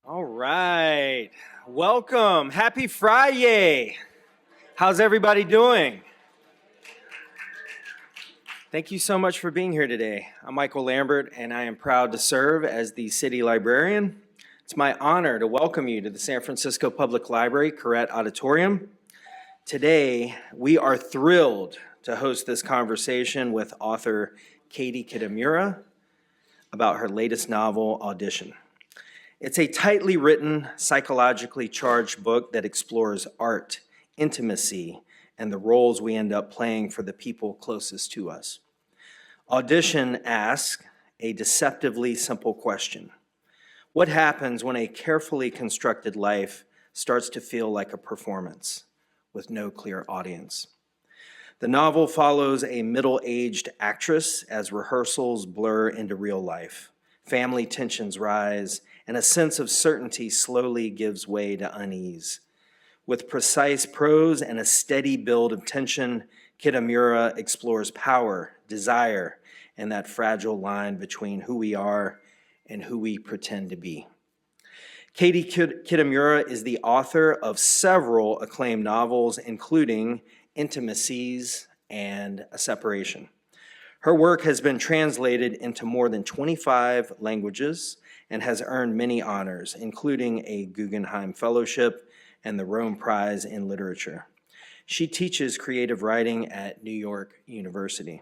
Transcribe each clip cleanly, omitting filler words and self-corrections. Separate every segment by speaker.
Speaker 1: All right. Welcome. Happy Friday. How's everybody doing? Thank you so much for being here today. I'm Michael Lambert, and I am proud to serve as the city librarian. It's my honor to welcome you to the San Francisco Public Library Corrett Auditorium. Today, we are thrilled to host this conversation with author Katie Kitamura about her latest novel, Audition. It's a tightly written, psychologically charged book that explores art, intimacy, and the roles we end up playing for the people closest to us. Audition asks a deceptively simple question. What happens when a carefully constructed life starts to feel like a performance with no clear audience? The novel follows a middle-aged actress as rehearsals blur into real life. Family tensions rise, and a sense of certainty slowly gives way to unease. With precise prose and a steady build of tension, Kitamura explores power, desire, and that fragile line between who we are and who we pretend to be. Katie Kitamura is the author of several acclaimed novels, including Intimacies and A Separation. Her work has been translated into more than 25 languages and has earned many honors, including a Guggenheim Fellowship and the Rome Prize in Literature. She teaches creative writing at New York University.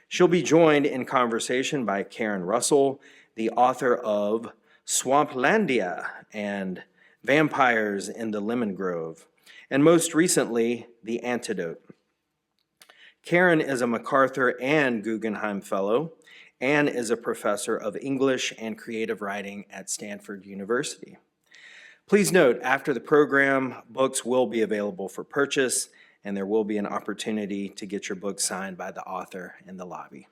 Speaker 1: She'll be joined in conversation by Karen Russell, the author of Swamplandia and Vampires in the Lemon Grove, and most recently, The Antidote. Karen is a MacArthur and Guggenheim Fellow and is a professor of English and creative writing at Stanford University. Please note, after the program, books will be available for purchase, and there will be an opportunity to get your book signed by the author in the lobby.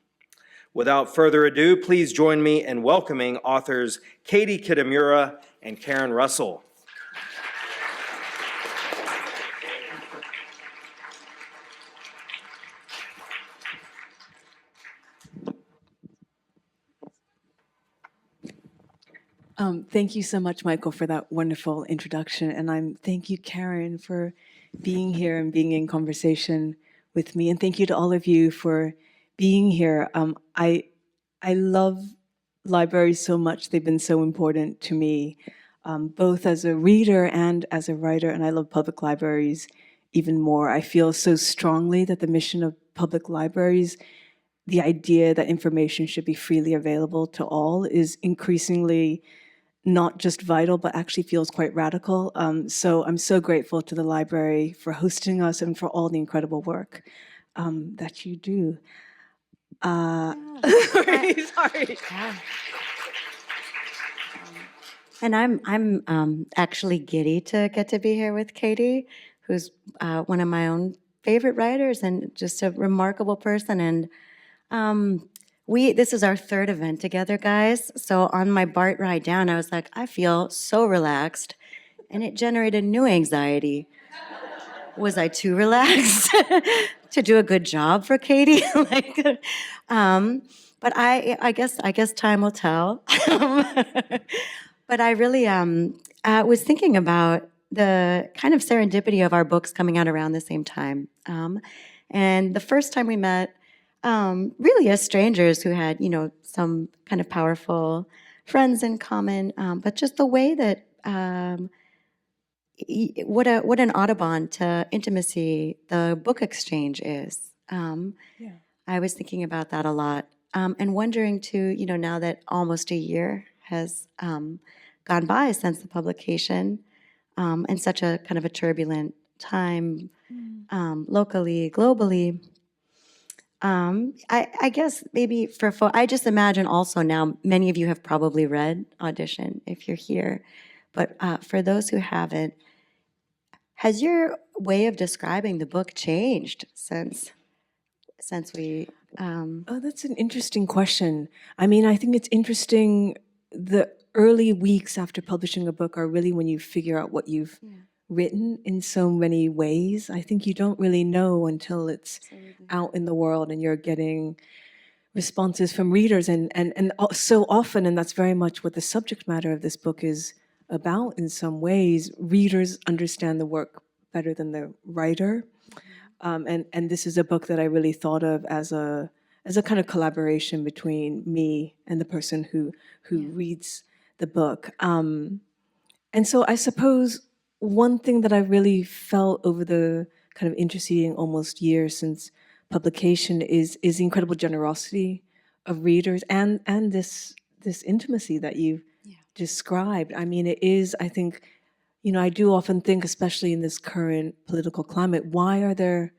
Speaker 1: Without further ado, please join me in welcoming authors Katie Kitamura and Karen Russell.
Speaker 2: Thank you so much, Michael, for that wonderful introduction. And thank you, Karen, for being here and being in conversation with me. And thank you to all of you for being here. I love libraries so much. They've been so important to me, both as a reader and as a writer. And I love public libraries even more. I feel so strongly that the mission of public libraries, the idea that information should be freely available to all, is increasingly not just vital, but actually feels quite radical. So I'm so grateful to the library for hosting us and for all the incredible work that you do. Sorry.
Speaker 3: Yeah. And I'm actually giddy to get to be here with Katie, who's one of my own favorite writers and just a remarkable person. And this is our third event together, guys. So on my BART ride down, I was like, I feel so relaxed, and it generated new anxiety. Was I too relaxed to do a good job for Katie? But I guess time will tell. But I really was thinking about the kind of serendipity of our books coming out around the same time. And the first time we met, really as strangers who had, some kind of powerful friends in common, but just the way that what an Audubon to intimacy the book exchange is. I was thinking about that a lot, and wondering too, now that almost a year has gone by since the publication, and such a kind of a turbulent time, locally, globally. I guess maybe I just imagine also now many of you have probably read Audition if you're here, but for those who haven't, has your way of describing the book changed since we?
Speaker 2: Oh, that's an interesting question. I mean, I think it's interesting. The early weeks after publishing a book are really when you figure out what you've written in so many ways. I think you don't really know until it's out in the world and you're getting responses from readers and so often, and that's very much what the subject matter of this book is about in some ways. Readers understand the work better than the writer. And this is a book that I really thought of as a kind of collaboration between me and the person who reads the book. And so I suppose one thing that I really felt over the kind of interceding almost year since publication is the incredible generosity of readers and this intimacy that you've described. I mean, it is, I think, I do often think, especially in this current political climate, why are there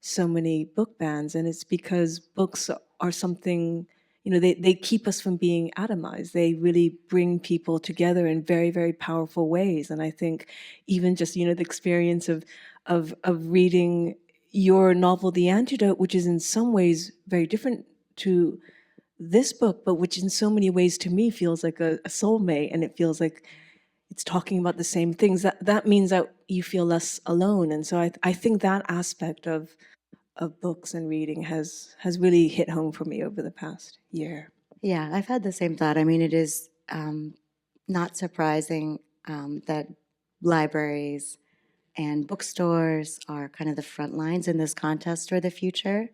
Speaker 2: so many book bans? And it's because books are something, they keep us from being atomized. They really bring people together in very, very powerful ways. And I think even just, the experience of reading your novel, The Antidote, which is in some ways very different to this book, but which in so many ways to me feels like a soulmate, and it feels like it's talking about the same things. That means that you feel less alone. And so I think that aspect of books and reading has really hit home for me over the past year.
Speaker 3: Yeah, I've had the same thought. I mean, it is not surprising that libraries and bookstores are kind of the front lines in this contest for the future.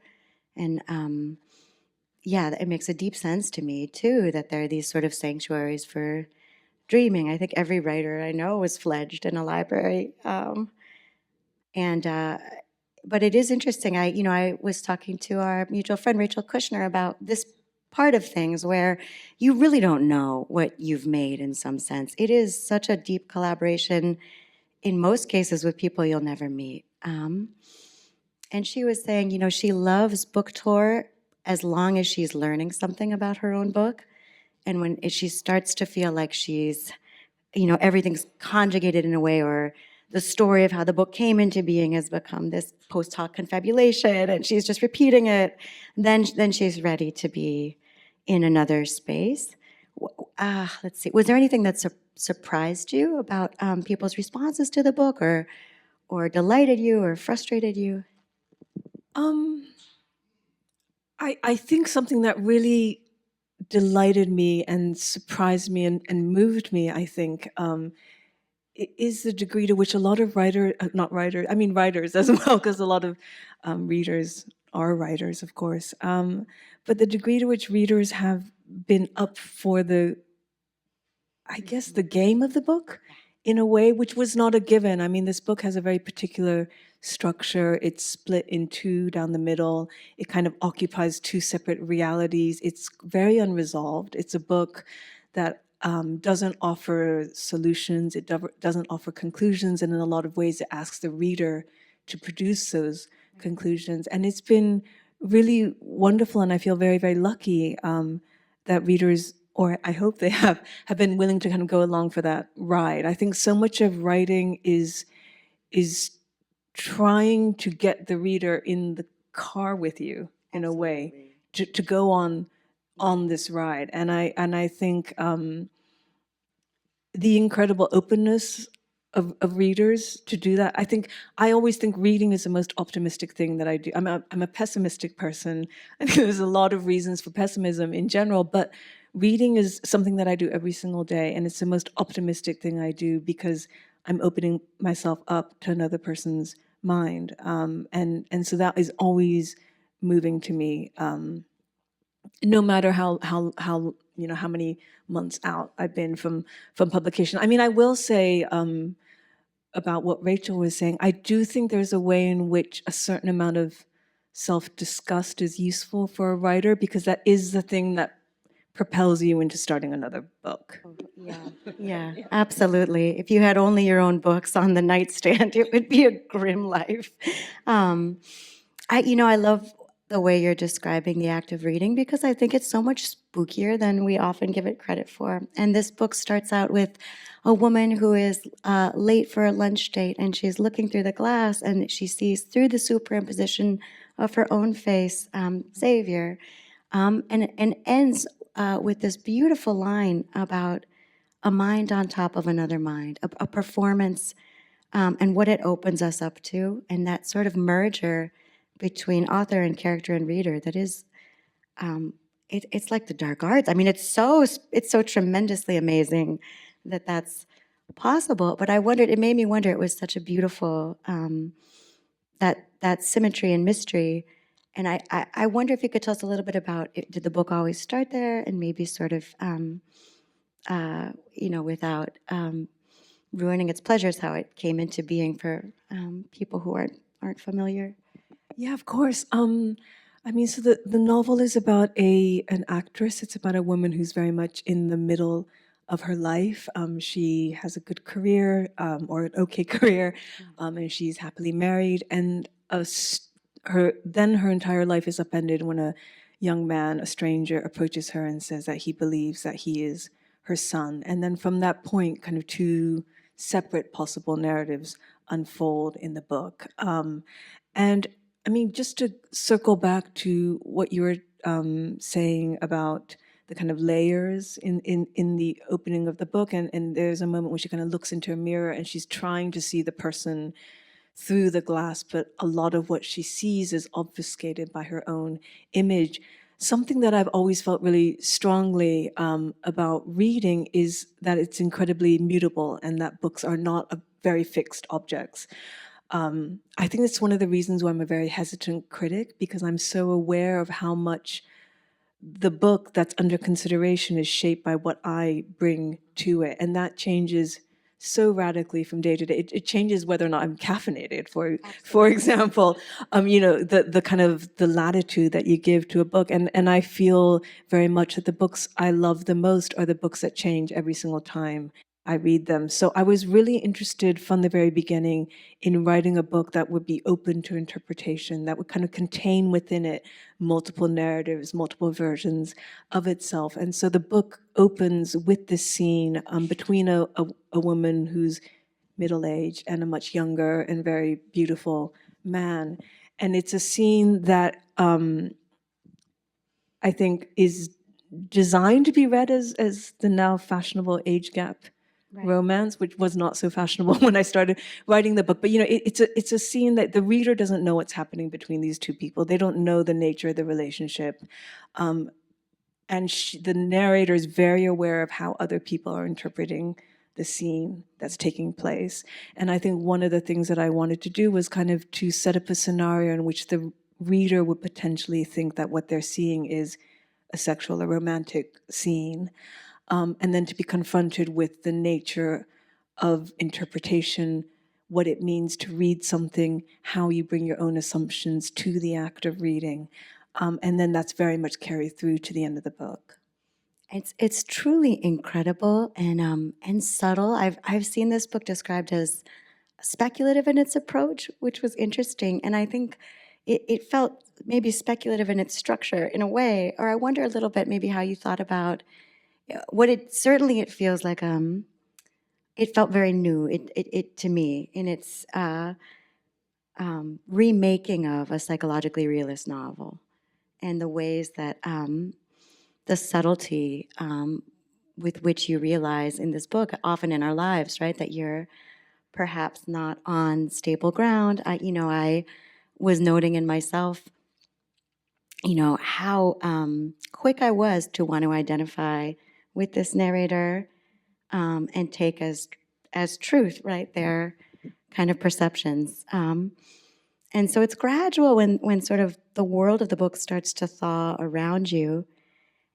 Speaker 3: And yeah, it makes a deep sense to me, too, that there are these sort of sanctuaries for dreaming. I think every writer I know was fledged in a library. But it is interesting. I was talking to our mutual friend, Rachel Kushner, about this part of things where you really don't know what you've made in some sense. It is such a deep collaboration in most cases with people you'll never meet. And she was saying, she loves book tour as long as she's learning something about her own book. And when she starts to feel like she's, everything's conjugated in a way, or the story of how the book came into being has become this post hoc confabulation, and she's just repeating it, then she's ready to be in another space. Let's see. Was there anything that surprised you about people's responses to the book, or delighted you, or frustrated you?
Speaker 2: I think something that really delighted me and surprised me and moved me, I think, is the degree to which a lot of writers as well, because a lot of readers are writers, of course, but the degree to which readers have been up for the game of the book in a way which was not a given. I mean, this book has a very particular structure. It's split in two down the middle. It kind of occupies two separate realities. It's very unresolved. It's a book that doesn't offer solutions. It doesn't offer conclusions. And in a lot of ways, it asks the reader to produce those conclusions. And it's been really wonderful. And I feel very, very lucky that readers, or I hope they have been willing to kind of go along for that ride. I think so much of writing is trying to get the reader in the car with you in a way to go on this ride. And I think the incredible openness of readers to do that. I always think reading is the most optimistic thing that I do. I'm a pessimistic person. I think there's a lot of reasons for pessimism in general, but reading is something that I do every single day, and it's the most optimistic thing I do because I'm opening myself up to another person's mind, and so that is always moving to me, no matter how many months out I've been from publication. I mean, I will say about what Rachel was saying, I do think there's a way in which a certain amount of self-disgust is useful for a writer, because that is the thing that propels you into starting another book.
Speaker 3: Yeah, absolutely. If you had only your own books on the nightstand, it would be a grim life. I love the way you're describing the act of reading, because I think it's so much spookier than we often give it credit for. And this book starts out with a woman who is late for a lunch date, and she's looking through the glass, and she sees through the superimposition of her own face, Xavier, and ends with this beautiful line about a mind on top of another mind, a performance, and what it opens us up to, and that sort of merger between author and character and reader that is, it's like the dark arts. I mean, it's so tremendously amazing that that's possible. But I wondered, it made me wonder, it was such a beautiful, that symmetry and mystery. And I wonder if you could tell us a little bit about, did the book always start there, and maybe sort of, without ruining its pleasures, how it came into being for people who aren't familiar?
Speaker 2: Yeah, of course. I mean, so the novel is about an actress. It's about a woman who's very much in the middle of her life. She has a good career, or an okay career, and she's happily married. And her entire life is upended when a young man, a stranger, approaches her and says that he believes that he is her son. And then from that point, kind of two separate possible narratives unfold in the book. And I mean, just to circle back to what you were saying about the kind of layers in the opening of the book, and there's a moment when she kind of looks into a mirror and she's trying to see the person through the glass, but a lot of what she sees is obfuscated by her own image. Something that I've always felt really strongly about reading is that it's incredibly mutable and that books are not very fixed objects. I think that's one of the reasons why I'm a very hesitant critic, because I'm so aware of how much the book that's under consideration is shaped by what I bring to it. And that changes so radically from day to day. It changes whether or not I'm caffeinated, for example, the kind of the latitude that you give to a book. And I feel very much that the books I love the most are the books that change every single time I read them. So I was really interested from the very beginning in writing a book that would be open to interpretation, that would kind of contain within it multiple narratives, multiple versions of itself. And so the book opens with this scene between a woman who's middle-aged and a much younger and very beautiful man. And it's a scene that I think is designed to be read as the now fashionable age gap romance, which was not so fashionable when I started writing the book. But it's a scene that the reader doesn't know what's happening between these two people. They don't know the nature of the relationship. And the narrator is very aware of how other people are interpreting the scene that's taking place. And I think one of the things that I wanted to do was kind of to set up a scenario in which the reader would potentially think that what they're seeing is a sexual or romantic scene. And then to be confronted with the nature of interpretation, what it means to read something, how you bring your own assumptions to the act of reading. And then that's very much carried through to the end of the book.
Speaker 3: It's truly incredible and subtle. I've seen this book described as speculative in its approach, which was interesting. And I think it felt maybe speculative in its structure in a way, or I wonder a little bit maybe how you thought about what it feels like. It felt very new. It to me in its remaking of a psychologically realist novel, and the ways that the subtlety with which you realize in this book, often in our lives, right, that you're perhaps not on stable ground. I was noting in myself, how quick I was to want to identify with this narrator and take as truth, right, their kind of perceptions. And so it's gradual when sort of the world of the book starts to thaw around you,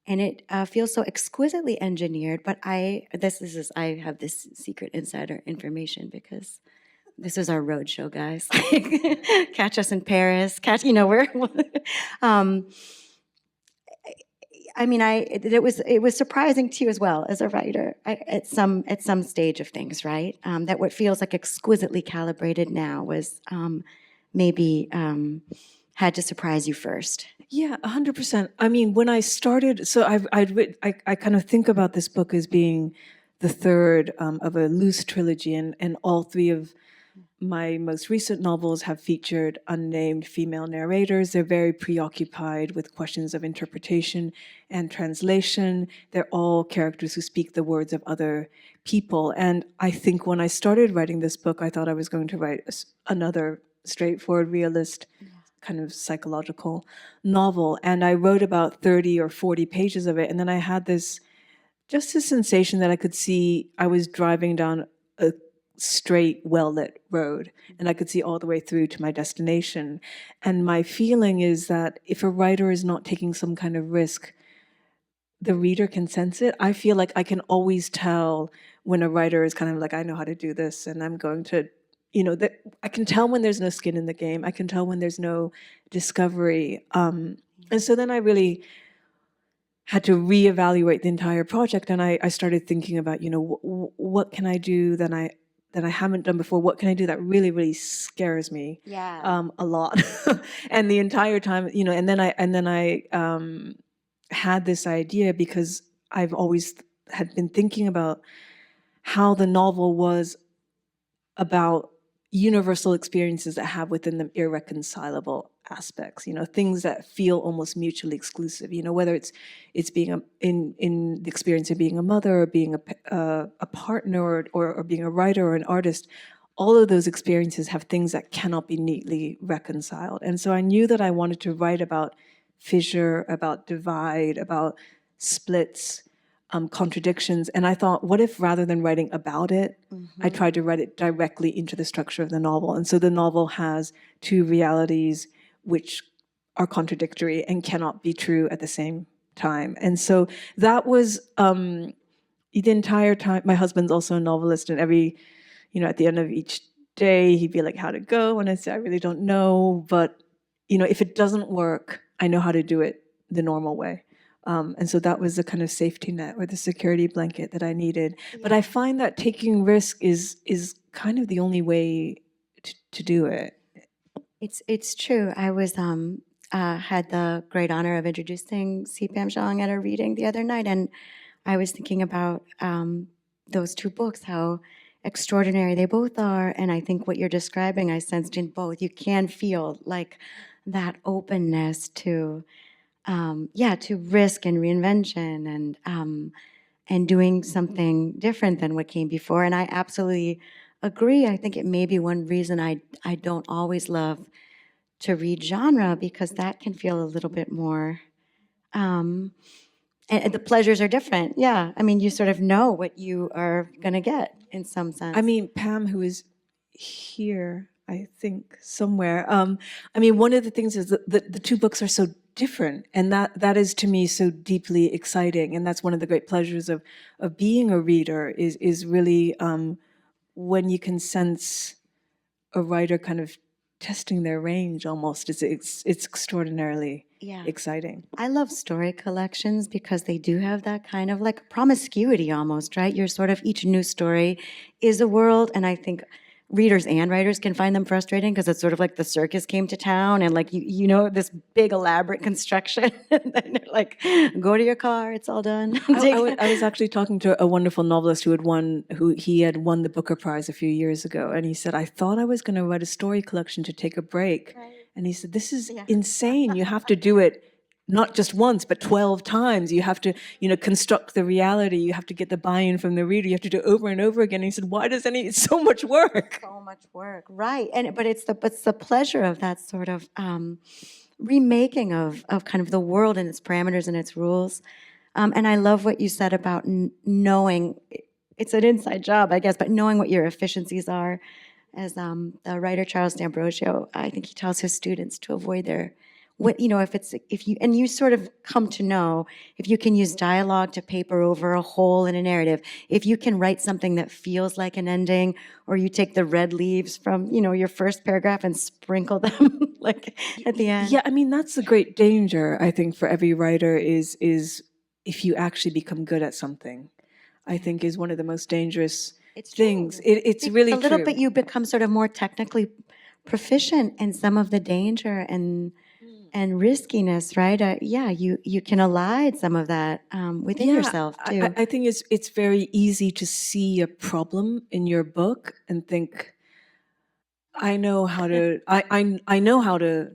Speaker 3: and it feels so exquisitely engineered. But I have this secret insider information because this is our road show, guys. Catch us in Paris. We're. It was surprising to you as well as a writer at some stage of things, right? That what feels like exquisitely calibrated now was maybe had to surprise you first.
Speaker 2: Yeah, 100%. I mean, when I started, so I kind of think about this book as being the third of a loose trilogy, and all three of my most recent novels have featured unnamed female narrators. They're very preoccupied with questions of interpretation and translation. They're all characters who speak the words of other people. And I think when I started writing this book, I thought I was going to write another straightforward, realist, kind of psychological novel. And I wrote about 30 or 40 pages of it. And then I had just a sensation that I could see I was driving down straight, well-lit road, and I could see all the way through to my destination. And my feeling is that if a writer is not taking some kind of risk, the reader can sense it. I feel like I can always tell when a writer is kind of like, I know how to do this, and I'm going to, that I can tell when there's no skin in the game. I can tell when there's no discovery. And so then I really had to reevaluate the entire project, and I started thinking about, what can I do that I haven't done before? What can I do that really, really scares me?
Speaker 3: Yeah.
Speaker 2: A lot. And the entire time, and then I had this idea because I've always had been thinking about how the novel was about universal experiences that have within them irreconcilable aspects, things that feel almost mutually exclusive, whether it's being in the experience of being a mother or being a partner or being a writer or an artist. All of those experiences have things that cannot be neatly reconciled. And so I knew that I wanted to write about fissure, about divide, about splits, contradictions. And I thought, what if rather than writing about it, I tried to write it directly into the structure of the novel? And so the novel has two realities which are contradictory and cannot be true at the same time. And so that was the entire time. My husband's also a novelist, and at the end of each day, he'd be like, how'd it go? And I'd say, I really don't know. But, if it doesn't work, I know how to do it the normal way. And so that was the kind of safety net or the security blanket that I needed. Yeah. But I find that taking risk is kind of the only way to do it.
Speaker 3: It's true. I was had the great honor of introducing C.Pam Zhang at a reading the other night, and I was thinking about those two books, how extraordinary they both are, and I think what you're describing I sensed in both. You can feel like that openness to to risk and reinvention and doing something different than what came before. And I absolutely agree. I think it may be one reason I don't always love to read genre, because that can feel a little bit more, and the pleasures are different. Yeah, I mean, you sort of know what you are going to get in some sense.
Speaker 2: I mean, Pam, who is here, I think, somewhere. I mean, one of the things is that the two books are so different, and that is to me so deeply exciting. And that's one of the great pleasures of being a reader is really when you can sense a writer kind of testing their range almost. It's extraordinarily exciting.
Speaker 3: I love story collections because they do have that kind of like promiscuity almost, right? You're sort of, each new story is a world, and I think readers and writers can find them frustrating because it's sort of like the circus came to town and like, this big elaborate construction. And then they're like, go to your car, it's all done.
Speaker 2: I was actually talking to a wonderful novelist who had won the Booker Prize a few years ago. And he said, I thought I was going to write a story collection to take a break. Right. And he said, this is insane. You have to do it not just once, but 12 times. You have to, construct the reality. You have to get the buy-in from the reader. You have to do it over and over again. And he said, why does it's so much work?
Speaker 3: So much work, right. But it's the pleasure of that sort of remaking of kind of the world and its parameters and its rules. And I love what you said about knowing, it's an inside job, I guess, but knowing what your efficiencies are. As the writer Charles D'Ambrosio, I think he tells his students to avoid their, and you sort of come to know if you can use dialogue to paper over a hole in a narrative, if you can write something that feels like an ending, or you take the red leaves from, your first paragraph and sprinkle them like at the end.
Speaker 2: Yeah, I mean, that's the great danger, I think, for every writer is if you actually become good at something, I think is one of the most dangerous things. It's really
Speaker 3: a little
Speaker 2: true.
Speaker 3: bit you become sort of more technically proficient in some of the danger and riskiness, right? You can elide some of that within yourself too.
Speaker 2: I think it's very easy to see a problem in your book and think, I know how to. I know how to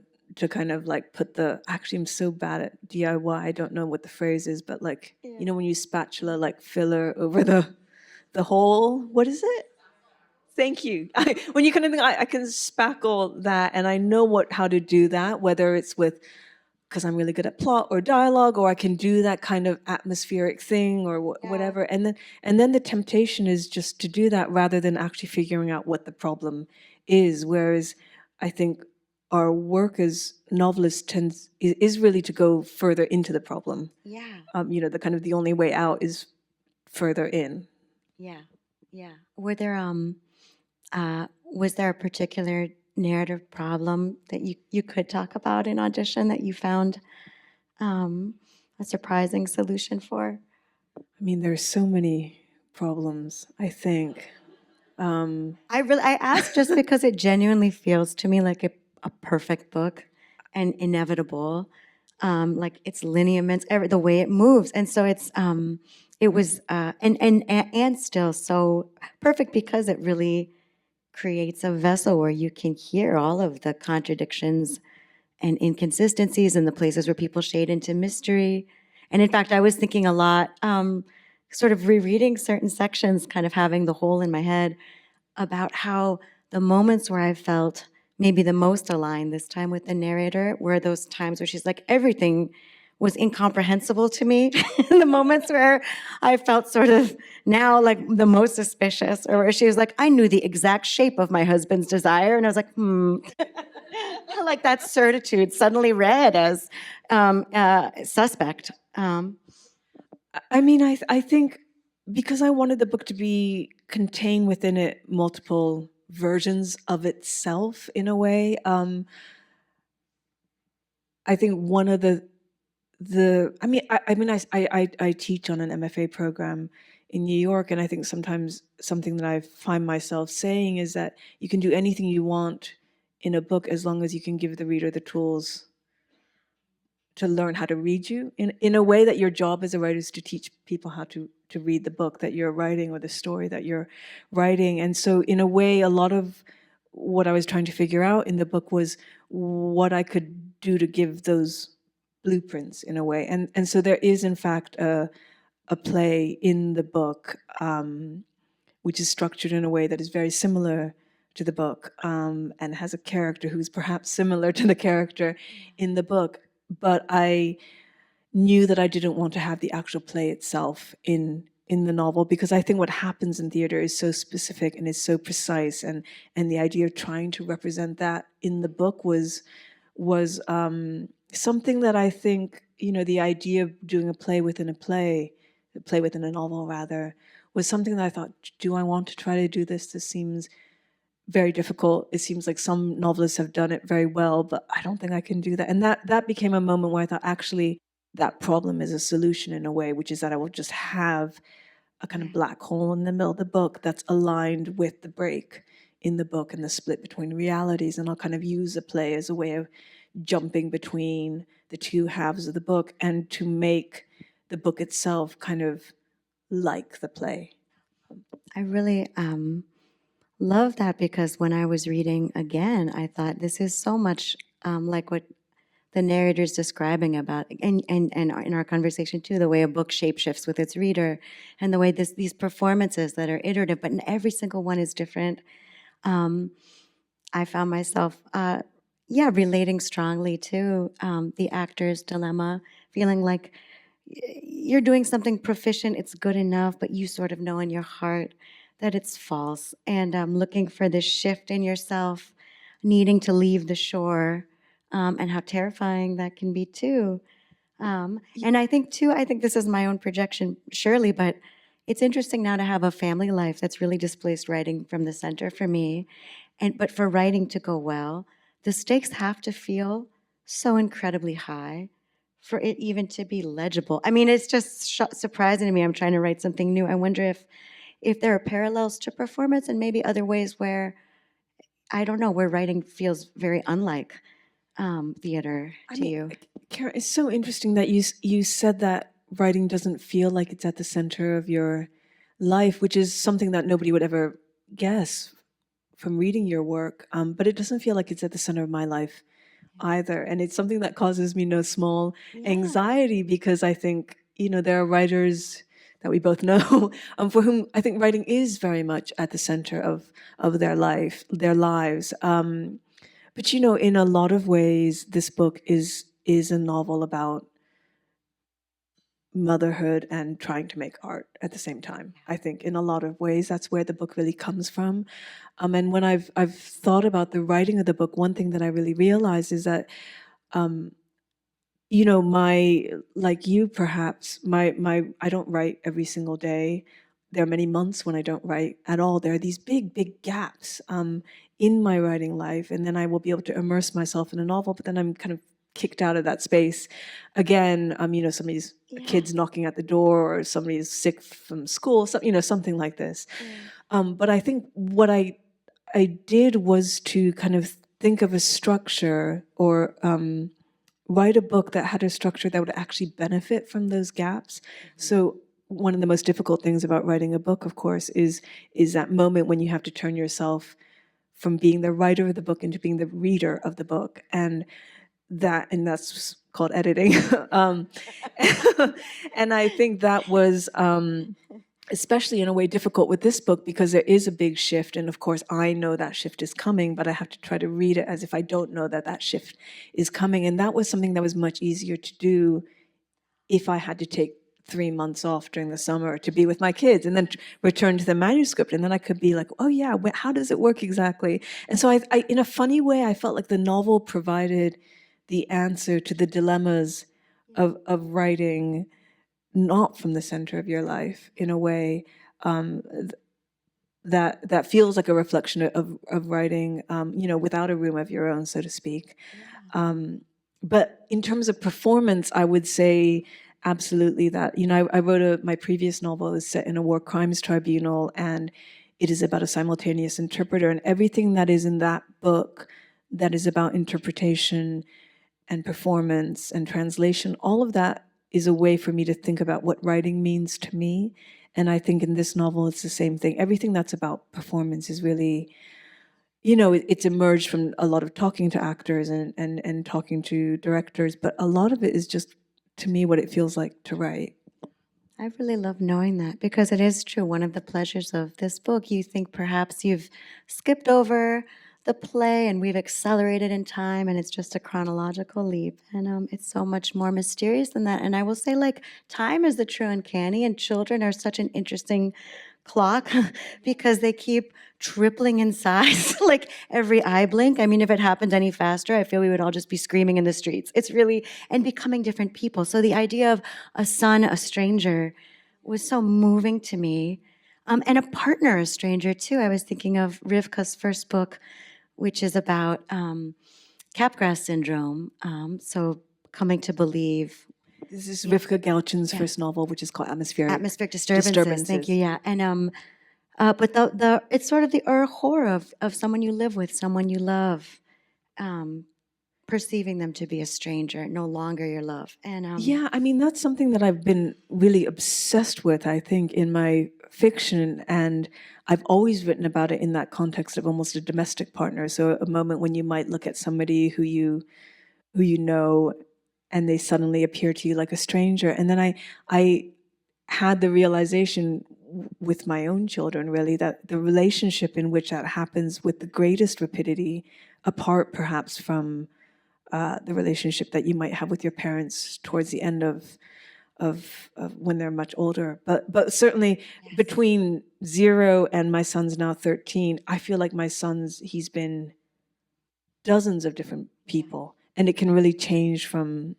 Speaker 2: kind of like put the. Actually, I'm so bad at DIY. I don't know what the phrase is, but like when you spatula like filler over the hole. What is it? Thank you. When you kind of think, I can spackle that, and I know how to do that, whether it's with because I'm really good at plot or dialogue, or I can do that kind of atmospheric thing or whatever. And then the temptation is just to do that rather than actually figuring out what the problem is. Whereas I think our work as novelists is really to go further into the problem.
Speaker 3: Yeah.
Speaker 2: The kind of the only way out is further in.
Speaker 3: Yeah. Yeah. Was there a particular narrative problem that you could talk about in Audition that you found a surprising solution for?
Speaker 2: I mean, there's so many problems, I think.
Speaker 3: I asked just because it genuinely feels to me like a perfect book and inevitable. Like its lineaments, the way it moves, and so it was and still so perfect because it really creates a vessel where you can hear all of the contradictions and inconsistencies and the places where people shade into mystery. And in fact, I was thinking a lot, sort of rereading certain sections, kind of having the whole in my head, about how the moments where I felt maybe the most aligned this time with the narrator were those times where she's like, everything was incomprehensible to me. The moments where I felt sort of now like the most suspicious, or where she was like, I knew the exact shape of my husband's desire. And I was like, like that certitude suddenly read as suspect.
Speaker 2: I mean, I think because I wanted the book to be contained within it multiple versions of itself in a way. I think one of I teach on an MFA program in New York, and I think sometimes something that I find myself saying is that you can do anything you want in a book as long as you can give the reader the tools to learn how to read you in a way that your job as a writer is to teach people how to read the book that you're writing or the story that you're writing. And so in a way, a lot of what I was trying to figure out in the book was what I could do to give those blueprints in a way. And so there is in fact a play in the book, which is structured in a way that is very similar to the book, and has a character who's perhaps similar to the character in the book. But I knew that I didn't want to have the actual play itself in the novel, because I think what happens in theater is so specific and is so precise, and the idea of trying to represent that in the book was something that I think, the idea of doing a play within a novel rather, was something that I thought, do I want to try to do this? This seems very difficult. It seems like some novelists have done it very well, but I don't think I can do that. And that became a moment where I thought, actually, that problem is a solution in a way, which is that I will just have a kind of black hole in the middle of the book that's aligned with the break in the book and the split between realities. And I'll kind of use a play as a way of jumping between the two halves of the book and to make the book itself kind of like the play.
Speaker 3: I really love that, because when I was reading again, I thought this is so much like what the narrator's describing about, and in our conversation too, the way a book shapeshifts with its reader, and the way these performances that are iterative, but every single one is different. I found myself, relating strongly to the actor's dilemma, feeling like you're doing something proficient, it's good enough, but you sort of know in your heart that it's false, and looking for this shift in yourself, needing to leave the shore, and how terrifying that can be too. And I think this is my own projection, surely, but it's interesting now to have a family life that's really displaced writing from the center for me. But for writing to go well, the stakes have to feel so incredibly high for it even to be legible. I mean, it's just surprising to me. I'm trying to write something new. I wonder if there are parallels to performance and maybe other ways where, I don't know, where writing feels very unlike theater to you.
Speaker 2: Karen, it's so interesting that you said that writing doesn't feel like it's at the center of your life, which is something that nobody would ever guess from reading your work. But it doesn't feel like it's at the center of my life either. And it's something that causes me no small anxiety, because I think, there are writers that we both know for whom I think writing is very much at the center of their lives. But in a lot of ways, this book is is a novel about motherhood and trying to make art at the same time. I think in a lot of ways that's where the book really comes from. And when I've thought about the writing of the book, one thing that I really realized is that, you know, like you perhaps, I don't write every single day. There are many months when I don't write at all. There are these big gaps in my writing life, and then I will be able to immerse myself in a novel, but then I'm kind of kicked out of that space again. You know, somebody's kids knocking at the door, or somebody's sick from school, you know, something like this. But I think what I did was to kind of think of a structure, or write a book that had a structure that would actually benefit from those gaps. So one of the most difficult things about writing a book, of course, is that moment when you have to turn yourself from being the writer of the book into being the reader of the book, and that's called editing. And I think that was especially in a way difficult with this book, because there is a big shift, and of course I know that shift is coming, but I have to try to read it as if I don't know that that shift is coming. And that was something that was much easier to do if I had to take 3 months off during the summer to be with my kids and then return to the manuscript, and then I could be like, oh yeah, how does it work exactly? And so I in a funny way, I felt like the novel provided the answer to the dilemmas of writing not from the center of your life, in a way that feels like a reflection of writing, you know, without a room of your own, so to speak. But in terms of performance, I would say absolutely that, you know, I wrote my previous novel is set in a war crimes tribunal, and it is about a simultaneous interpreter, and everything that is in that book that is about interpretation and performance and translation, all of that is a way for me to think about what writing means to me. And I think in this novel, it's the same thing. Everything that's about performance is really, you know, it's emerged from a lot of talking to actors and talking to directors, but a lot of it is just, to me, what it feels like to write.
Speaker 3: I really love knowing that, because it is true. One of the pleasures of this book, you think perhaps you've skipped over the play and we've accelerated in time and it's just a chronological leap. And it's so much more mysterious than that. And I will say, like, time is the true uncanny, and children are such an interesting clock because they keep tripling in size like every eye blink. I mean, if it happened any faster, I feel we would all just be screaming in the streets. It's really, and becoming different people. So the idea of a son, a stranger, was so moving to me. And a partner, a stranger too. I was thinking of Rivka's first book, which is about Capgras syndrome. So coming to believe.
Speaker 2: This is Rivka Galchin's first novel, which is called
Speaker 3: Atmospheric Disturbances. Thank you. Yeah, and but the it's sort of the horror of someone you live with, someone you love, perceiving them to be a stranger, no longer your love. And
Speaker 2: yeah, I mean, that's something that I've been really obsessed with, I think, in my fiction, and I've always written about it in that context of almost a domestic partner. So a moment when you might look at somebody who you know, and they suddenly appear to you like a stranger. And then I had the realization with my own children, really, that the relationship in which that happens with the greatest rapidity, apart perhaps from the relationship that you might have with your parents towards the end of when they're much older. But certainly between 0 and my son's now 13, I feel like my son's, he's been dozens of different people, and it can really change from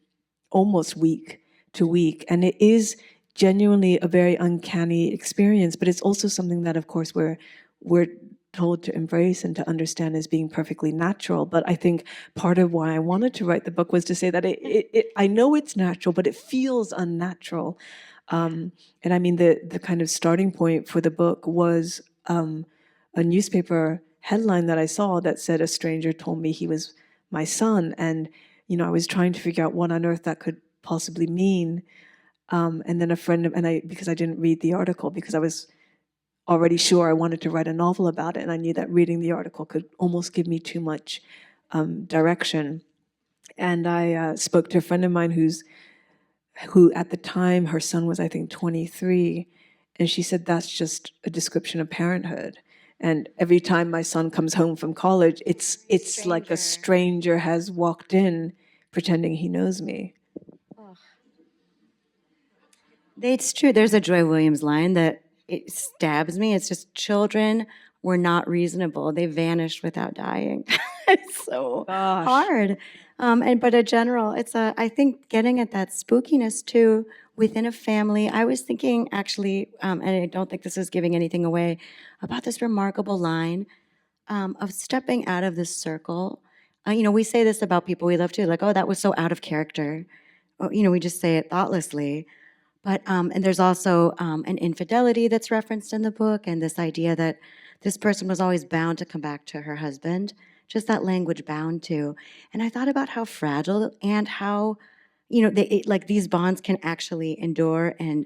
Speaker 2: almost week to week. And it is genuinely a very uncanny experience, but it's also something that, of course, we're told to embrace and to understand as being perfectly natural. But I think part of why I wanted to write the book was to say that I know it's natural, but it feels unnatural. And I mean, the kind of starting point for the book was a newspaper headline that I saw that said, "A stranger told me he was my son." And, you know, I was trying to figure out what on earth that could possibly mean. And then because I didn't read the article, because I was already sure I wanted to write a novel about it, and I knew that reading the article could almost give me too much direction. And I spoke to a friend of mine who at the time, her son was, I think, 23, and she said, that's just a description of parenthood. And every time my son comes home from college, it's like a stranger has walked in pretending he knows me.
Speaker 3: It's true. There's a Joy Williams line that it stabs me. It's just children were not reasonable. They vanished without dying. It's so
Speaker 2: Gosh.
Speaker 3: hard. But a general, I think getting at that spookiness too within a family. I was thinking actually, and I don't think this is giving anything away, about this remarkable line of stepping out of this circle. We say this about people we love too, like, oh, that was so out of character. We just say it thoughtlessly. But, and there's also an infidelity that's referenced in the book, and this idea that this person was always bound to come back to her husband, just that language bound to. And I thought about how fragile and how, like these bonds can actually endure and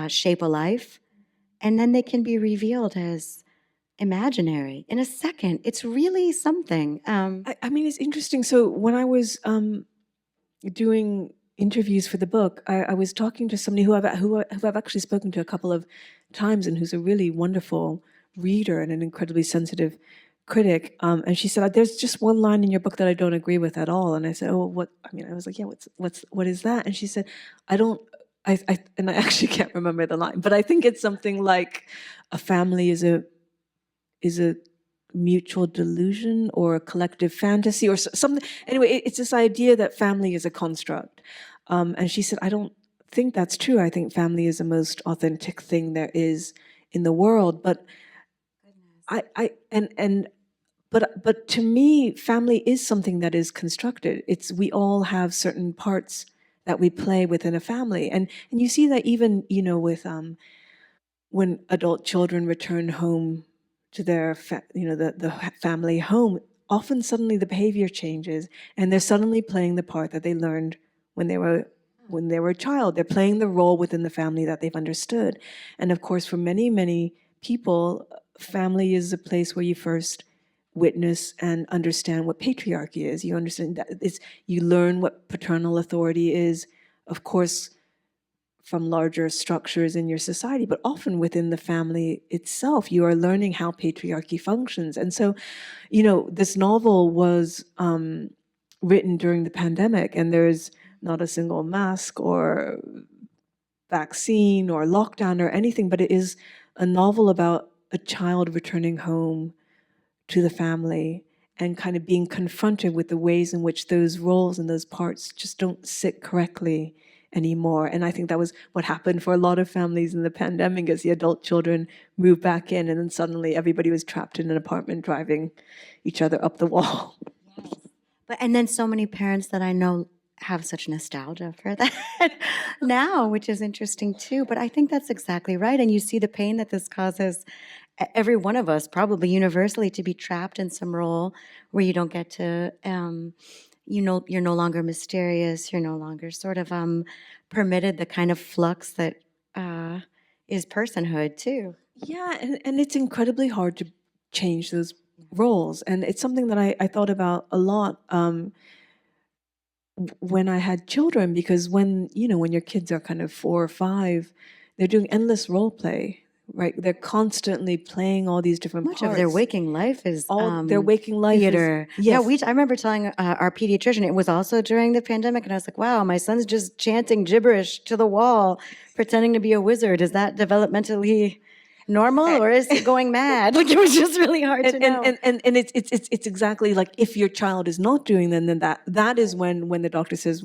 Speaker 3: shape a life, and then they can be revealed as imaginary in a second. It's really something.
Speaker 2: I mean, it's interesting. So when I was doing interviews for the book, I was talking to somebody who I've actually spoken to a couple of times, and who's a really wonderful reader and an incredibly sensitive critic. And she said, "There's just one line in your book that I don't agree with at all." And I said, "Oh, what?" I mean, I was like, "Yeah, what is that?" And she said, "I don't." And I actually can't remember the line, but I think it's something like, "A family is a mutual delusion or a collective fantasy," or something. Anyway, it's this idea that family is a construct. And she said, "I don't think that's true. I think family is the most authentic thing there is in the world." But but to me, family is something that is constructed. We all have certain parts that we play within a family, and you see that even with when adult children return home to their the family home, often suddenly the behavior changes, and they're suddenly playing the part that they learned when they were a child. They're playing the role within the family that they've understood. And of course, for many people, family is a place where you first witness and understand what patriarchy is. You understand that you learn what paternal authority is, of course, from larger structures in your society, but often within the family itself, you are learning how patriarchy functions. And so, this novel was written during the pandemic, and there's not a single mask or vaccine or lockdown or anything, but it is a novel about a child returning home to the family and kind of being confronted with the ways in which those roles and those parts just don't sit correctly anymore. And I think that was what happened for a lot of families in the pandemic, as the adult children moved back in, and then suddenly everybody was trapped in an apartment driving each other up the wall.
Speaker 3: And then so many parents that I know have such nostalgia for that now, which is interesting too. But I think that's exactly right. And you see the pain that this causes every one of us, probably universally, to be trapped in some role where you don't get to, you're no longer mysterious. You're no longer sort of permitted the kind of flux that is personhood too.
Speaker 2: Yeah, and it's incredibly hard to change those roles. And it's something that I thought about a lot when I had children, because when your kids are kind of 4 or 5, they're doing endless role play, right? They're constantly playing all these different
Speaker 3: Much
Speaker 2: parts.
Speaker 3: of their waking life is
Speaker 2: their waking life
Speaker 3: theater.
Speaker 2: Is, yes.
Speaker 3: Yeah, I remember telling our pediatrician, it was also during the pandemic, and I was like, wow, my son's just chanting gibberish to the wall, pretending to be a wizard. Is that developmentally normal, or is he going mad? Like, it was just really hard to know.
Speaker 2: And it's exactly like, if your child is not doing then that is when the doctor says,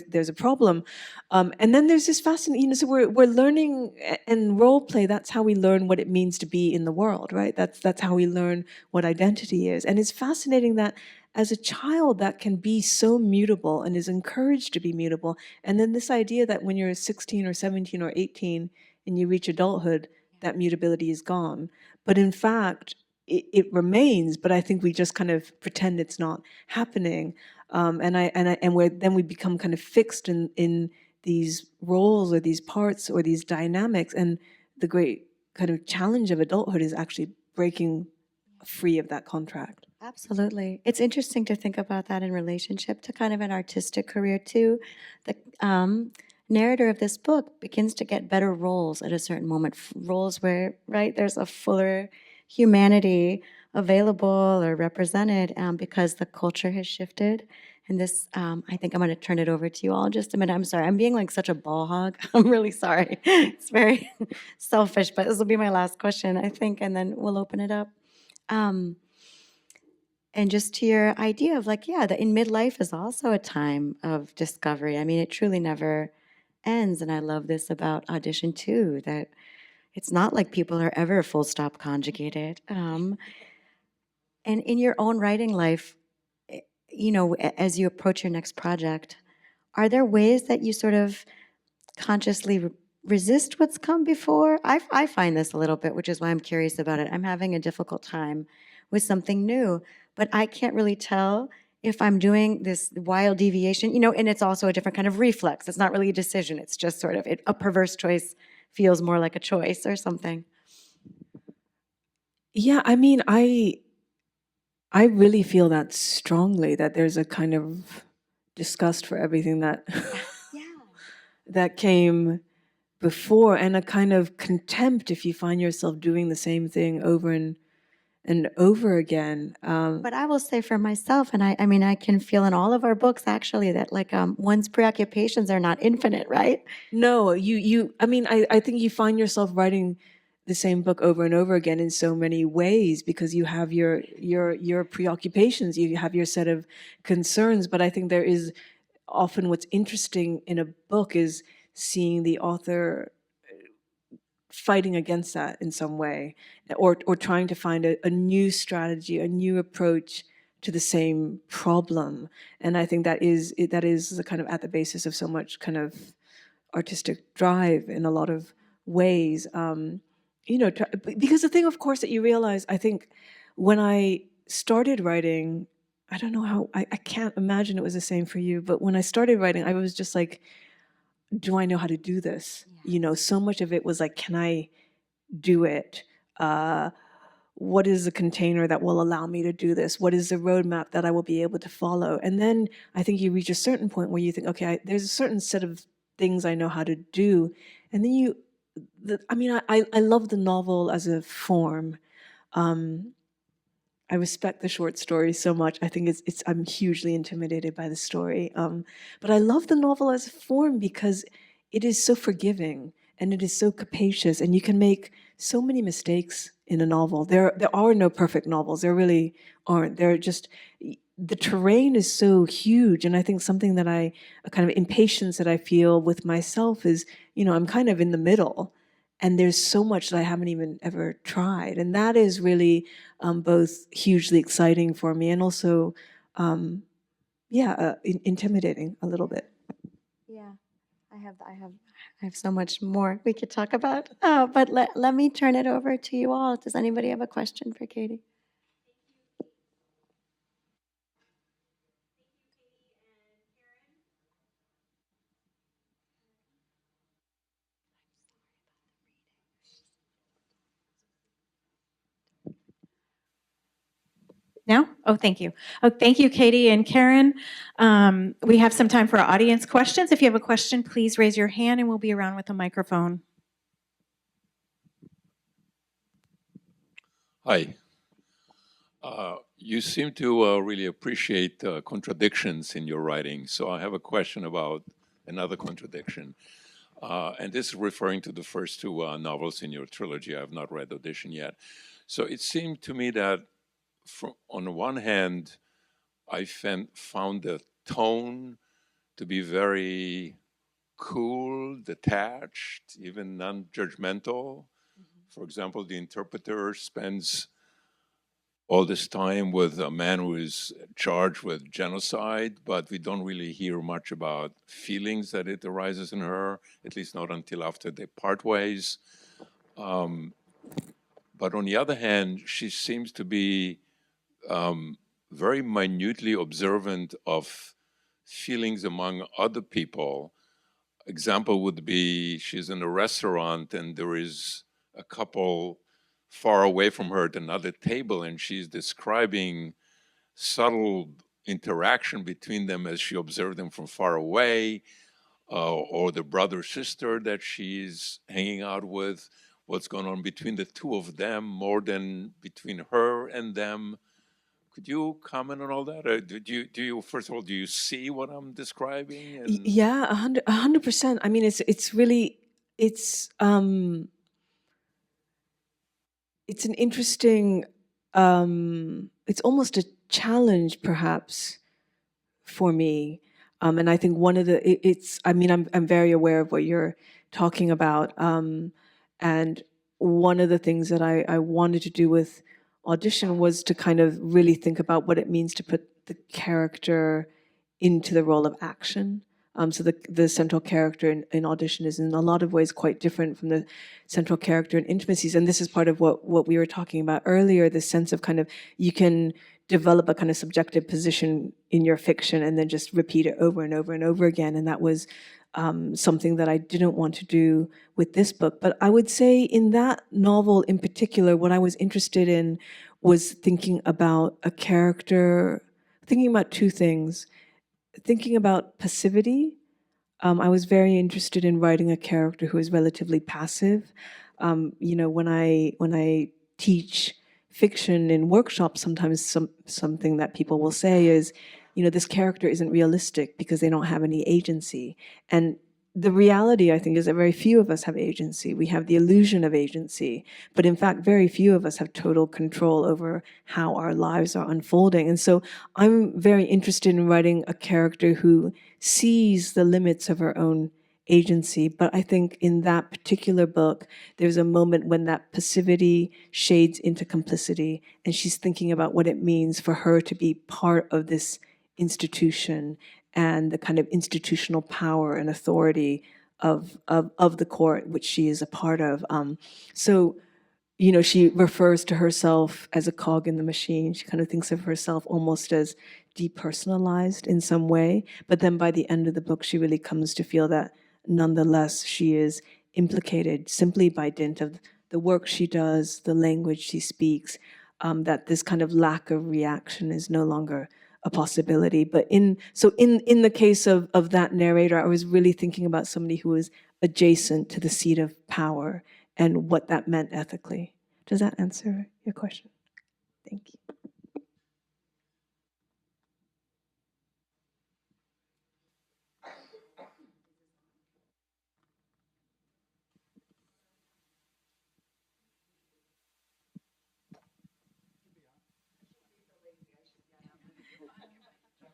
Speaker 2: there's a problem. And then there's this fascinating, so we're learning, and role play, that's how we learn what it means to be in the world, right? That's how we learn what identity is. And it's fascinating that as a child, that can be so mutable and is encouraged to be mutable. And then this idea that when you're 16 or 17 or 18 and you reach adulthood, that mutability is gone. But in fact, it remains, but I think we just kind of pretend it's not happening. And we become kind of fixed in these roles or these parts or these dynamics. And the great kind of challenge of adulthood is actually breaking free of that contract.
Speaker 3: Absolutely. It's interesting to think about that in relationship to kind of an artistic career too. The narrator of this book begins to get better roles at a certain moment, roles where, right, there's a fuller humanity available or represented because the culture has shifted And this, I think I'm going to turn it over to you all in just a minute. I'm sorry. I'm being like such a ball hog. I'm really sorry. It's very selfish, but this will be my last question, I think, and then we'll open it up. Um, and just to your idea of like, yeah, that in midlife is also a time of discovery. I mean, it truly never ends. And I love this about Audition too, that it's not like people are ever full stop conjugated. And in your own writing life, you know, as you approach your next project, are there ways that you sort of consciously resist what's come before? I find this a little bit, which is why I'm curious about it. I'm having a difficult time with something new, but I can't really tell if I'm doing this wild deviation, you know, and it's also a different kind of reflex. It's not really a decision. It's just sort of a perverse choice feels more like a choice or something.
Speaker 2: Yeah, I mean, I really feel that strongly, that there's a kind of disgust for everything that
Speaker 3: Yeah.
Speaker 2: that came before, and a kind of contempt if you find yourself doing the same thing over and over again.
Speaker 3: But I will say for myself, and I mean, I can feel in all of our books actually that like one's preoccupations are not infinite, right?
Speaker 2: No, I mean, I think you find yourself writing the same book over and over again in so many ways because you have your preoccupations, you have your set of concerns. But I think there is often what's interesting in a book is seeing the author fighting against that in some way, or trying to find a new strategy, a new approach to the same problem. And I think that is the kind of at the basis of so much kind of artistic drive in a lot of ways. You know, because the thing, of course, that you realize, I think, when I started writing, I don't know how, I can't imagine it was the same for you, but when I started writing, I was just like, do I know how to do this?
Speaker 3: Yeah.
Speaker 2: You know, so much of it was like, can I do it? What is the container that will allow me to do this? What is the roadmap that I will be able to follow? And then I think you reach a certain point where you think, okay, there's a certain set of things I know how to do. And then I mean, I love the novel as a form. I respect the short story so much. I think I'm hugely intimidated by the story. But I love the novel as a form because it is so forgiving and it is so capacious, and you can make so many mistakes in a novel. There are no perfect novels. There really aren't. They're just, the terrain is so huge. And I think something that a kind of impatience that I feel with myself is, you know, I'm kind of in the middle. And there's so much that I haven't even ever tried. And that is really both hugely exciting for me and also, intimidating a little bit.
Speaker 3: Yeah, I have so much more we could talk about. But let me turn it over to you all. Does anybody have a question for Katie?
Speaker 4: No? Oh, thank you. Oh, thank you, Katie and Karen. We have some time for audience questions. If you have a question, please raise your hand and we'll be around with a microphone.
Speaker 5: Hi. You seem to really appreciate contradictions in your writing. So I have a question about another contradiction. And this is referring to the first two novels in your trilogy. I have not read Audition yet. So it seemed to me that on the one hand, I found the tone to be very cool, detached, even non-judgmental. For example, the interpreter spends all this time with a man who is charged with genocide, but we don't really hear much about feelings that it arises in her, at least not until after they part ways. But on the other hand, she seems to be very minutely observant of feelings among other people. Example would be she's in a restaurant and there is a couple far away from her at another table, and she's describing subtle interaction between them as she observed them from far away, or the brother sister that she's hanging out with, what's going on between the two of them more than between her and them. Could you comment on all that? Do you first of all, do you see what I'm describing?
Speaker 2: Yeah, 100%. I mean, it's really, it's um, it's an interesting, it's almost a challenge, perhaps, for me. And I think one of it's, I mean, I'm very aware of what you're talking about. And one of the things that I wanted to do with Audition was to kind of really think about what it means to put the character into the role of action. So the central character in Audition is in a lot of ways quite different from the central character in Intimacies. And this is part of what we were talking about earlier, the sense of kind of, you can develop a kind of subjective position in your fiction and then just repeat it over and over and over again. And that was something that I didn't want to do with this book. But I would say in that novel in particular, what I was interested in was thinking about a character, thinking about two things. Thinking about passivity, I was very interested in writing a character who is relatively passive. You know, when I teach fiction in workshops, sometimes something that people will say is, you know, this character isn't realistic because they don't have any agency. And the reality, I think, is that very few of us have agency. We have the illusion of agency, but in fact, very few of us have total control over how our lives are unfolding. And so I'm very interested in writing a character who sees the limits of her own agency. But I think in that particular book, there's a moment when that passivity shades into complicity, and she's thinking about what it means for her to be part of this institution and the kind of institutional power and authority of the court, which she is a part of. So, you know, she refers to herself as a cog in the machine. She kind of thinks of herself almost as depersonalized in some way. But then by the end of the book, she really comes to feel that nonetheless, she is implicated simply by dint of the work she does, the language she speaks, that this kind of lack of reaction is no longer a possibility. But in the case of that narrator, I was really thinking about somebody who was adjacent to the seat of power and what that meant ethically. Does that answer your question? Thank you.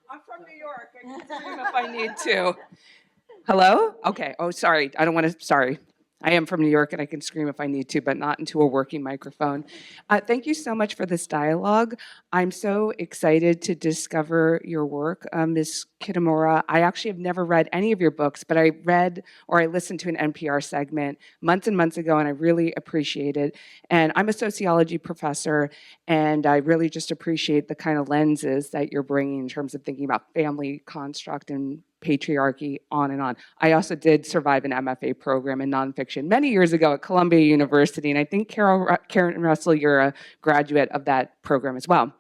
Speaker 6: I'm from New York. I can scream if I need to. Hello? Okay. Oh, sorry. I don't want to. Sorry. I am from New York and I can scream if I need to, but not into a working microphone. Thank you so much for this dialogue. I'm so excited to discover your work, Ms. Kitamura. I actually have never read any of your books, but I read or I listened to an NPR segment months and months ago, and I really appreciate it. And I'm a sociology professor, and I really just appreciate the kind of lenses that you're bringing in terms of thinking about family construct and patriarchy, on and on. I also did survive an MFA program in nonfiction many years ago at Columbia University, and I think Karen Russell, you're a graduate of that program as well.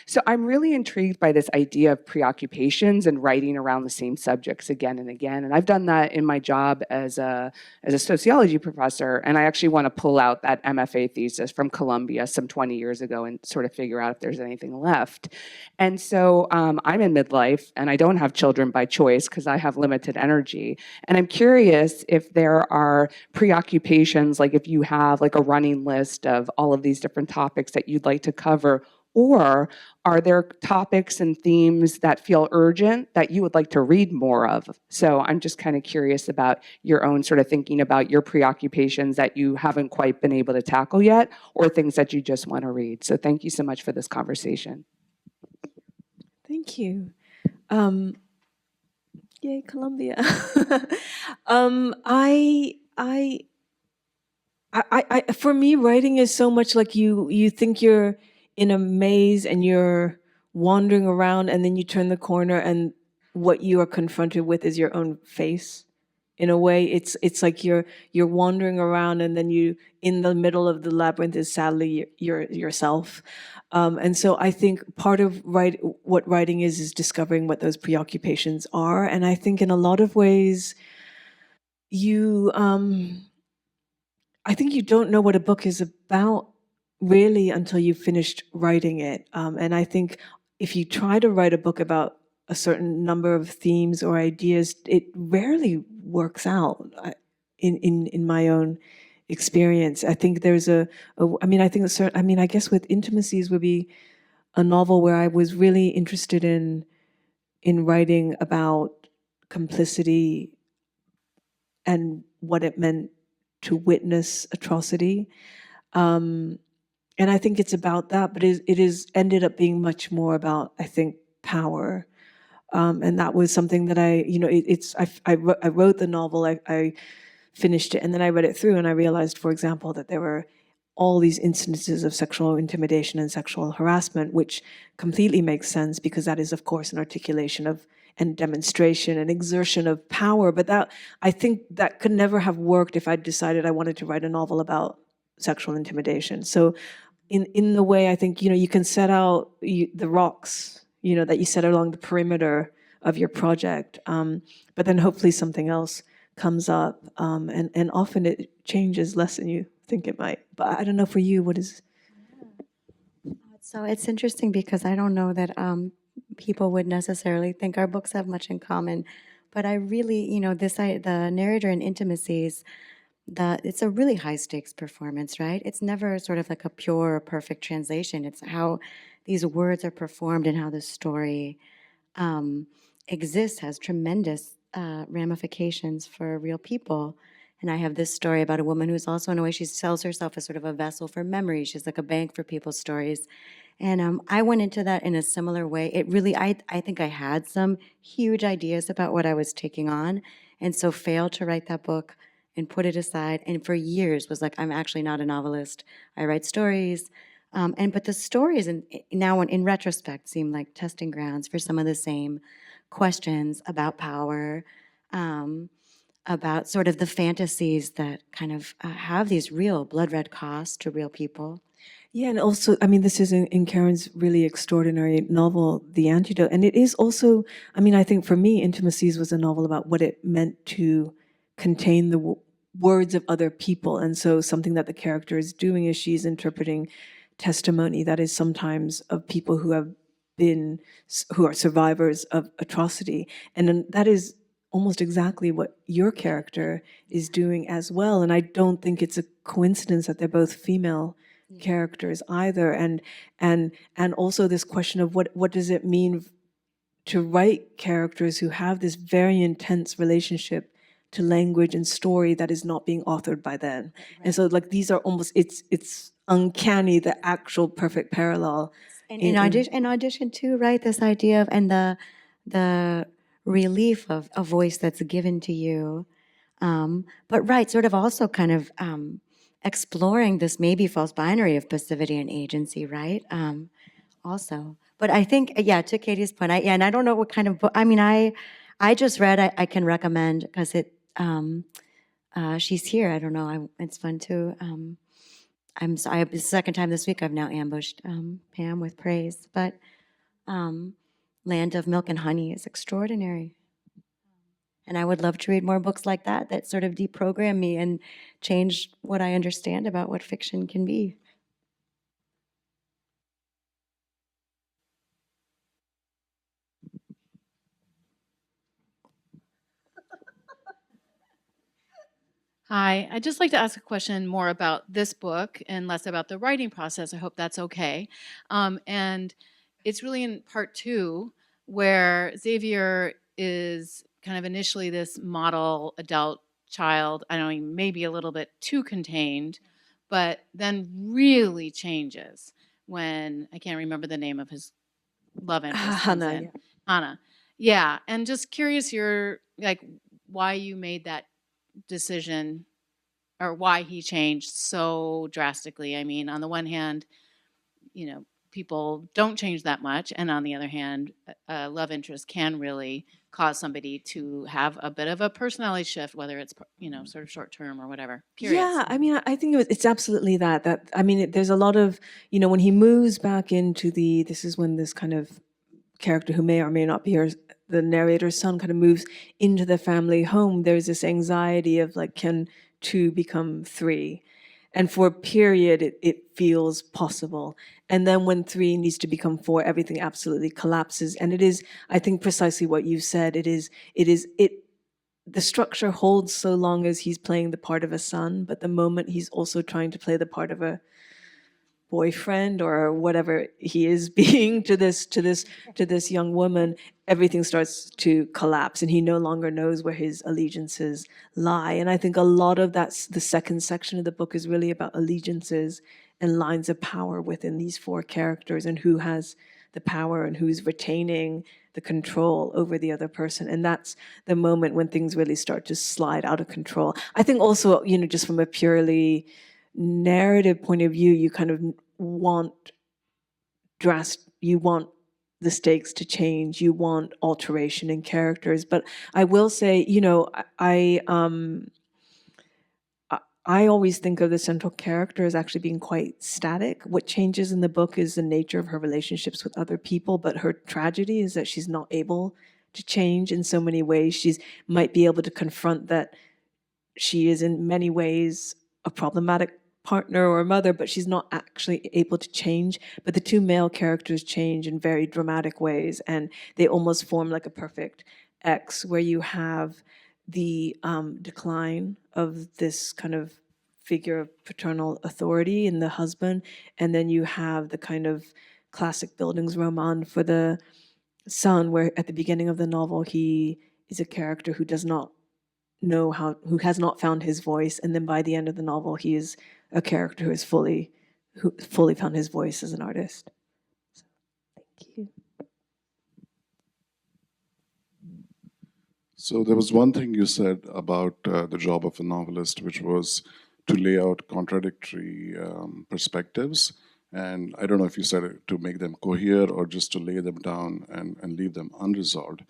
Speaker 6: So I'm really intrigued by this idea of preoccupations and writing around the same subjects again and again. And I've done that in my job as a sociology professor. And I actually want to pull out that MFA thesis from Columbia some 20 years ago and sort of figure out if there's anything left. And so I'm in midlife and I don't have children by choice because I have limited energy. And I'm curious if there are preoccupations, like if you have like a running list of all of these different topics that you'd like to cover, or are there topics and themes that feel urgent that you would like to read more of? So I'm just kind of curious about your own sort of thinking about your preoccupations that you haven't quite been able to tackle yet, or things that you just want to read. So thank you so much for this conversation.
Speaker 2: Thank you. Yay, Columbia. For me, writing is so much like you think you're in a maze and you're wandering around, and then you turn the corner and what you are confronted with is your own face. In a way, it's like you're wandering around, and then you, in the middle of the labyrinth, is sadly yourself. And so I think part of what writing is discovering what those preoccupations are. And I think in a lot of ways, I think you don't know what a book is about really until you finished writing it. And I think if you try to write a book about a certain number of themes or ideas, it rarely works out. In my own experience, I think there's I mean, I think a certain, I mean, I guess with Intimacies would be a novel where I was really interested in writing about complicity and what it meant to witness atrocity. And I think it's about that, but it is ended up being much more about, I think, power. And that was something that I wrote the novel, I finished it, and then I read it through, and I realized, for example, that there were all these instances of sexual intimidation and sexual harassment, which completely makes sense because that is, of course, an articulation of and demonstration and exertion of power. But that, I think that could never have worked if I'd decided I wanted to write a novel about sexual intimidation. So in the way, I think, you can set out the rocks, that you set along the perimeter of your project, but then hopefully something else comes up, and often it changes less than you think it might. But I don't know for you, what is...
Speaker 3: So it's interesting because I don't know that people would necessarily think our books have much in common, but I really, the narrator in Intimacies, it's a really high stakes performance, right? It's never sort of like a pure or perfect translation. It's how these words are performed and how the story exists has tremendous ramifications for real people. And I have this story about a woman who's also, in a way, she sells herself as sort of a vessel for memory. She's like a bank for people's stories. And I went into that in a similar way. It really, I think I had some huge ideas about what I was taking on, and so failed to write that book and put it aside. And for years was like, I'm actually not a novelist. I write stories. But the stories now in retrospect seem like testing grounds for some of the same questions about power, about sort of the fantasies that kind of have these real blood red costs to real people.
Speaker 2: Yeah, and also, I mean, this is in Karen's really extraordinary novel, The Antidote. And it is also, I mean, I think for me, Intimacies was a novel about what it meant to contain the words of other people. And so something that the character is doing is she's interpreting testimony that is sometimes of people who are survivors of atrocity. And then that is almost exactly what your character is doing as well. And I don't think it's a coincidence that they're both female characters either, and also this question of what does it mean to write characters who have this very intense relationship to language and story that is not being authored by them. Right. And so like these are almost, it's uncanny, the actual perfect parallel.
Speaker 3: And in audition too, right? This idea of, and the relief of a voice that's given to you, but right, sort of also kind of exploring this maybe false binary of passivity and agency, right? Also, but I think, yeah, to Katie's point, and I don't know what kind of book. I mean, I just read. I can recommend because she's here. I don't know. It's fun too. I'm sorry. The second time this week I've now ambushed Pam with praise, but Land of Milk and Honey is extraordinary. And I would love to read more books like that sort of deprogram me and change what I understand about what fiction can be.
Speaker 7: Hi, I'd just like to ask a question more about this book and less about the writing process. I hope that's okay. And it's really in part 2 where Xavier is kind of initially this model adult child, I don't know, maybe a little bit too contained, but then really changes when, I can't remember the name of his love interest.
Speaker 2: Hannah.
Speaker 7: Yeah. Hannah. Yeah, and just curious, why you made that decision or why he changed so drastically. I mean, on the one hand, people don't change that much. And on the other hand, a love interest can really cause somebody to have a bit of a personality shift, whether it's, sort of short term or whatever. Curious.
Speaker 2: Yeah, I mean, I think it's absolutely that, I mean, there's a lot of, when he moves back into this is when this kind of character who may or may not be the narrator's son kind of moves into the family home. There's this anxiety of like, can 2 become 3? And for a period, it feels possible. And then when 3 needs to become 4, everything absolutely collapses. And it is, I think, precisely what you said. The structure holds so long as he's playing the part of a son, but the moment he's also trying to play the part of a boyfriend or whatever he is being to this young woman, everything starts to collapse, and he no longer knows where his allegiances lie. And I think a lot of that's the second section of the book is really about allegiances and lines of power within these 4 characters, and who has the power and who's retaining the control over the other person. And that's the moment when things really start to slide out of control. I think also, just from a purely narrative point of view, you kind of want the stakes to change. You want alteration in characters. But I will say, I always think of the central character as actually being quite static. What changes in the book is the nature of her relationships with other people, but her tragedy is that she's not able to change in so many ways. She might be able to confront that she is in many ways a problematic partner or mother, but she's not actually able to change. But the 2 male characters change in very dramatic ways, and they almost form like a perfect X, where you have the decline of this kind of figure of paternal authority in the husband, and then you have the kind of classic Bildungsroman for the son, where at the beginning of the novel he is a character who does not know who has not found his voice, and then by the end of the novel he is a character who fully found his voice as an artist. So, thank you.
Speaker 8: So there was one thing you said about the job of a novelist, which was to lay out contradictory perspectives. And I don't know if you said it to make them cohere or just to lay them down and leave them unresolved,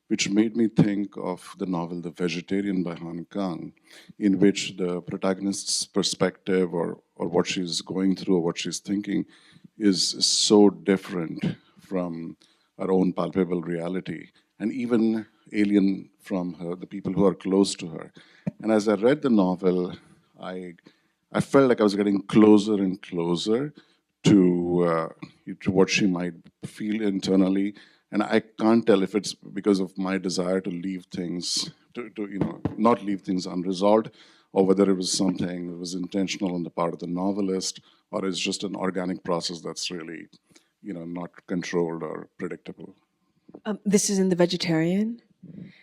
Speaker 8: which made me think of the novel The Vegetarian by Han Kang, in which the protagonist's perspective or what she's going through or what she's thinking is so different from our own palpable reality, and even alien from the people who are close to her. And as I read the novel, I felt like I was getting closer and closer to what she might feel internally. And I can't tell if it's because of my desire to leave things, not leave things unresolved, or whether it was something that was intentional on the part of the novelist, or it's just an organic process that's really, not controlled or predictable.
Speaker 2: This is in The Vegetarian?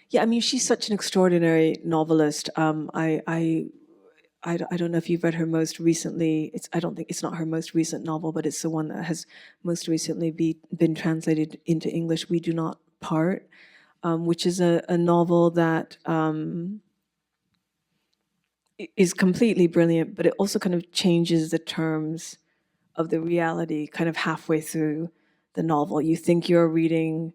Speaker 2: Yeah, I mean, she's such an extraordinary novelist. I don't know if you've read her most recently. I don't think it's not her most recent novel, but it's the one that has most recently been translated into English. We Do Not Part, which is a novel that is completely brilliant, but it also kind of changes the terms of the reality kind of halfway through the novel. You think you're reading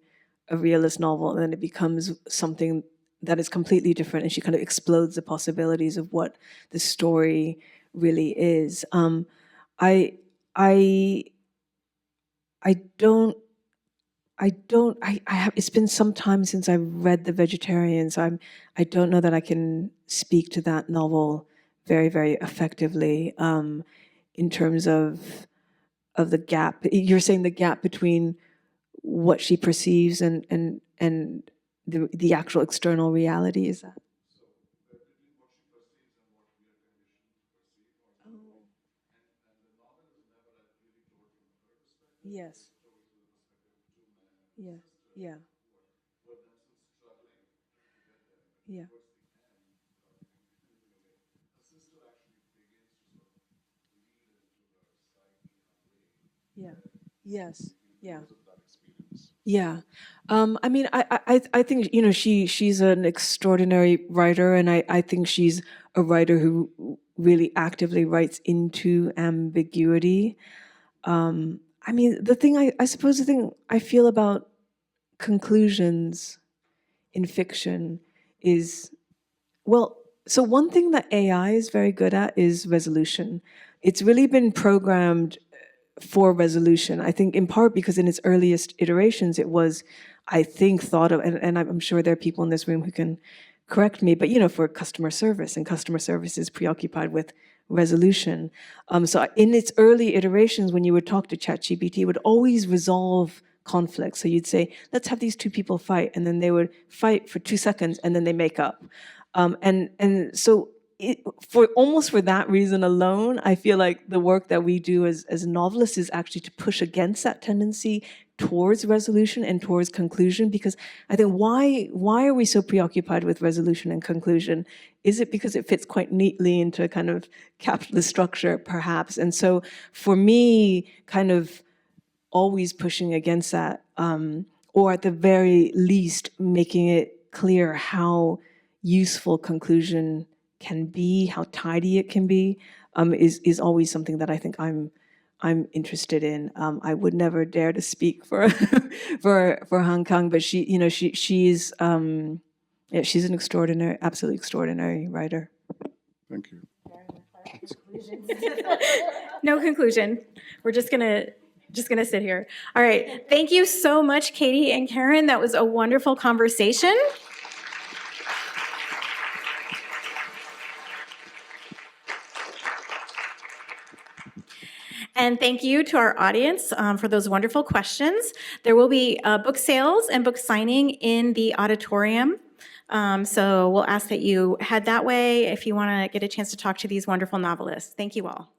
Speaker 2: a realist novel, and then it becomes something that is completely different, and she kind of explodes the possibilities of what the story really is. I have. It's been some time since I've read The Vegetarian, so I don't know that I can speak to that novel very, very effectively in terms of the gap. You're saying the gap between what she perceives and the actual external reality, is that? Yes. Yeah. Yeah. Yeah. Yeah. Yes. Yeah. Yeah. I mean, I think, she's an extraordinary writer, and I think she's a writer who really actively writes into ambiguity. I mean, I suppose the thing I feel about conclusions in fiction is, well, so one thing that AI is very good at is resolution. It's really been programmed for resolution. I think in part because in its earliest iterations, it was, I think, thought of, and I'm sure there are people in this room who can correct me, but for customer service, and customer service is preoccupied with resolution. So in its early iterations, when you would talk to ChatGPT, it would always resolve conflict. So you'd say, let's have these two people fight, and then they would fight for 2 seconds, and then they make up. And so for that reason alone, I feel like the work that we do as novelists is actually to push against that tendency towards resolution and towards conclusion, because I think why are we so preoccupied with resolution and conclusion? Is it because it fits quite neatly into a kind of capitalist structure, perhaps? And so for me, kind of always pushing against that, or at the very least making it clear how useful conclusion can be, how tidy it can be, is always something that I think I'm interested in. I would never dare to speak for for Hong Kong, but she's an absolutely extraordinary writer.
Speaker 8: Thank you.
Speaker 4: No conclusion. We're just gonna sit here. All right. Thank you so much, Katie and Karen. That was a wonderful conversation. And thank you to our audience for those wonderful questions. There will be book sales and book signing in the auditorium. So we'll ask that you head that way if you want to get a chance to talk to these wonderful novelists. Thank you all.